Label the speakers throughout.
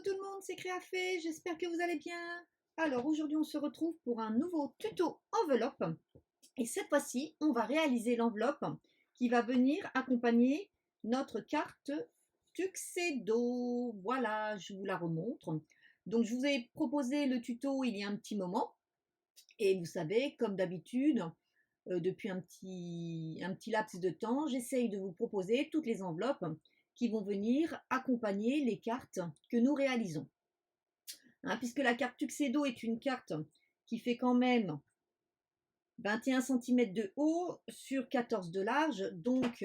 Speaker 1: tout le monde, c'est Créafait, j'espère que vous allez bien. Alors aujourd'hui on se retrouve pour un nouveau tuto enveloppe et cette fois-ci on va réaliser l'enveloppe qui va venir accompagner notre carte Tuxedo. Voilà, je vous la remontre. Donc je vous ai proposé le tuto il y a un petit moment et vous savez, comme d'habitude, depuis un petit laps de temps, j'essaye de vous proposer toutes les enveloppes qui vont venir accompagner les cartes que nous réalisons. Hein, puisque la carte Tuxedo est une carte qui fait quand même 21 cm de haut sur 14 de large, donc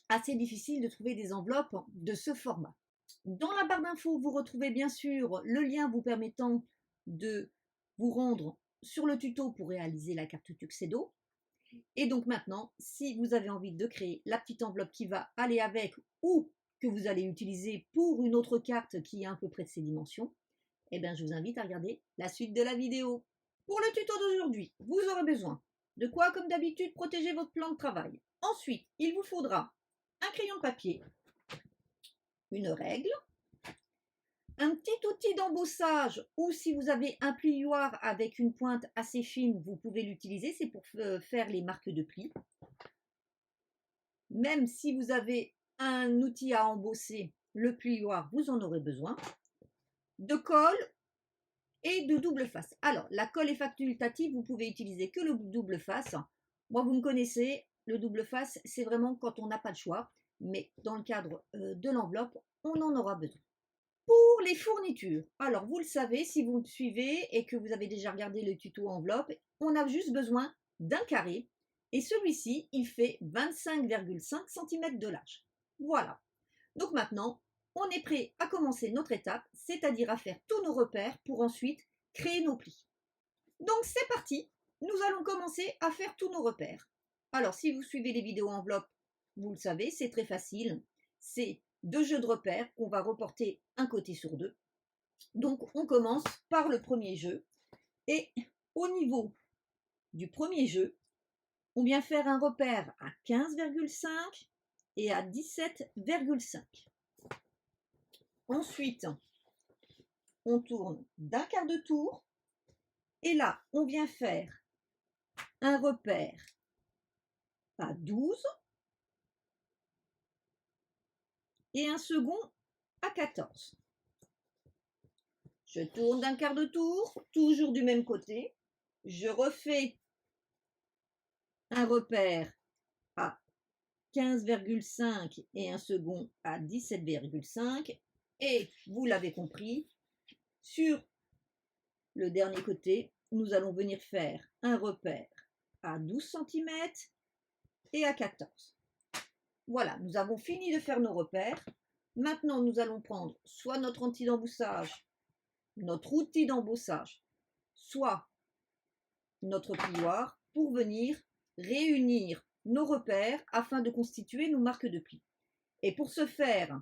Speaker 1: assez difficile de trouver des enveloppes de ce format. Dans la barre d'infos, vous retrouvez bien sûr le lien vous permettant de vous rendre sur le tuto pour réaliser la carte Tuxedo. Et donc maintenant, si vous avez envie de créer la petite enveloppe qui va aller avec ou que vous allez utiliser pour une autre carte qui est à peu près de ces dimensions, eh bien, je vous invite à regarder la suite de la vidéo. Pour le tuto d'aujourd'hui, vous aurez besoin de quoi, comme d'habitude, protéger votre plan de travail. Ensuite, il vous faudra un crayon de papier, une règle, un petit outil d'embossage ou si vous avez un plioir avec une pointe assez fine, vous pouvez l'utiliser, c'est pour faire les marques de pli. Même si vous avez un outil à embosser, le plioir, vous en aurez besoin. De colle et de double face. Alors, la colle est facultative, vous pouvez utiliser que le double face. Moi, vous me connaissez, le double face, c'est vraiment quand on n'a pas de choix. Mais dans le cadre de l'enveloppe, on en aura besoin. Pour les fournitures, alors vous le savez, si vous me suivez et que vous avez déjà regardé le tuto enveloppe, on a juste besoin d'un carré. Et celui-ci, il fait 25,5 cm de large. Voilà. Donc maintenant, on est prêt à commencer notre étape, c'est-à-dire à faire tous nos repères pour ensuite créer nos plis. Donc c'est parti, nous allons commencer à faire tous nos repères. Alors si vous suivez les vidéos enveloppe, vous le savez, c'est très facile. C'est deux jeux de repères qu'on va reporter un côté sur deux. Donc on commence par le premier jeu. Et au niveau du premier jeu, on vient faire un repère à 15,5 et à 17,5. Ensuite, on tourne d'un quart de tour et là, on vient faire un repère à 12 et un second à 14. Je tourne d'un quart de tour, toujours du même côté. Je refais un repère à 15,5 et un second à 17,5. Et vous l'avez compris, sur le dernier côté, nous allons venir faire un repère à 12 cm et à 14. Voilà, nous avons fini de faire nos repères. Maintenant, nous allons prendre soit notre outil d'embossage, soit notre plioir pour venir réunir nos repères afin de constituer nos marques de pli. Et pour ce faire,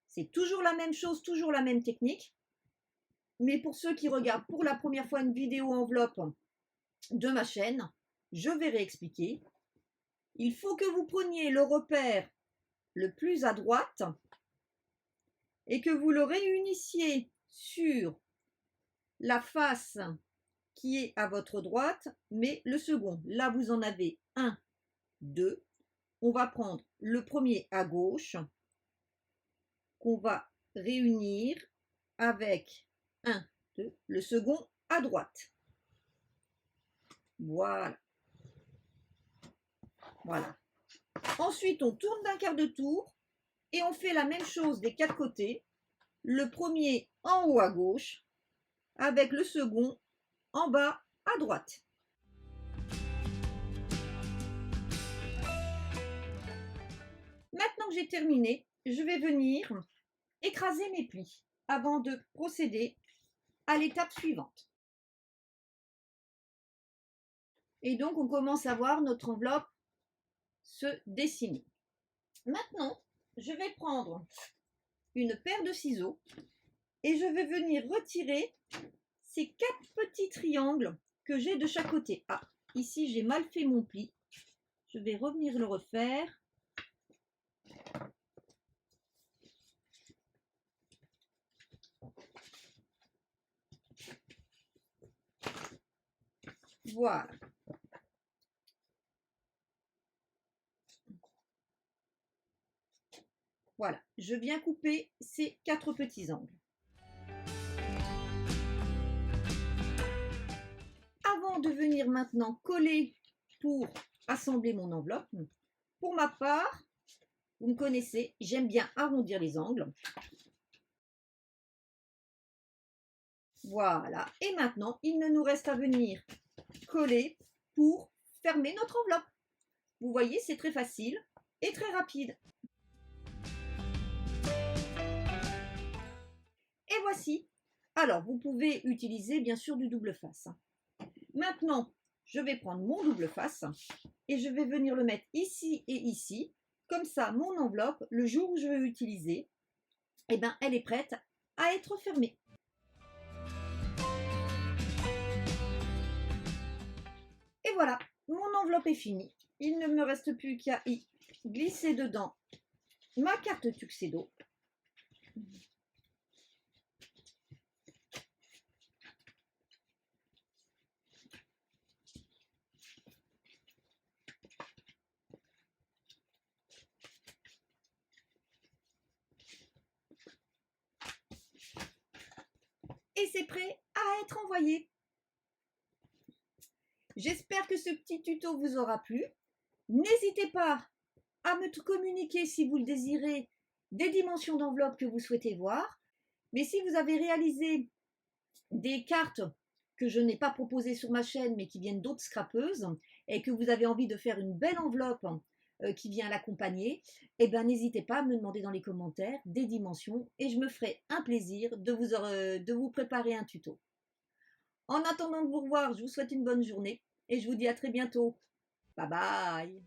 Speaker 1: c'est toujours la même chose, toujours la même technique. Mais pour ceux qui regardent pour la première fois une vidéo enveloppe de ma chaîne, je vais réexpliquer. Il faut que vous preniez le repère le plus à droite et que vous le réunissiez sur la face qui est à votre droite, mais le second. Là, vous en avez un, deux. On va prendre le premier à gauche qu'on va réunir avec un, deux, le second à droite. Voilà. Voilà. Ensuite, on tourne d'un quart de tour et on fait la même chose des quatre côtés. Le premier en haut à gauche avec le second en bas à droite. Maintenant que j'ai terminé, je vais venir écraser mes plis avant de procéder à l'étape suivante. Et donc, on commence à voir notre enveloppe se dessiner. Maintenant, je vais prendre une paire de ciseaux et je vais venir retirer ces quatre petits triangles que j'ai de chaque côté. Ah, ici, j'ai mal fait mon pli. Je vais revenir le refaire. Voilà. Voilà, je viens couper ces 4 petits angles. Avant de venir maintenant coller pour assembler mon enveloppe, pour ma part, vous me connaissez, j'aime bien arrondir les angles. Voilà, et maintenant, il ne nous reste à venir coller pour fermer notre enveloppe. Vous voyez, c'est très facile et très rapide. Et voici. Alors, vous pouvez utiliser bien sûr du double face. Maintenant, je vais prendre mon double face et je vais venir le mettre ici et ici. Comme ça, mon enveloppe, le jour où je vais l'utiliser, eh ben, elle est prête à être fermée. Et voilà, mon enveloppe est finie. Il ne me reste plus qu'à y glisser dedans ma carte Tuxedo. Et c'est prêt à être envoyé. J'espère que ce petit tuto vous aura plu. N'hésitez pas à me communiquer si vous le désirez des dimensions d'enveloppe que vous souhaitez voir. Mais si vous avez réalisé des cartes que je n'ai pas proposées sur ma chaîne mais qui viennent d'autres scrapeuses et que vous avez envie de faire une belle enveloppe qui vient l'accompagner, eh ben, n'hésitez pas à me demander dans les commentaires des dimensions et je me ferai un plaisir de vous préparer un tuto. En attendant de vous revoir, je vous souhaite une bonne journée et je vous dis à très bientôt. Bye bye!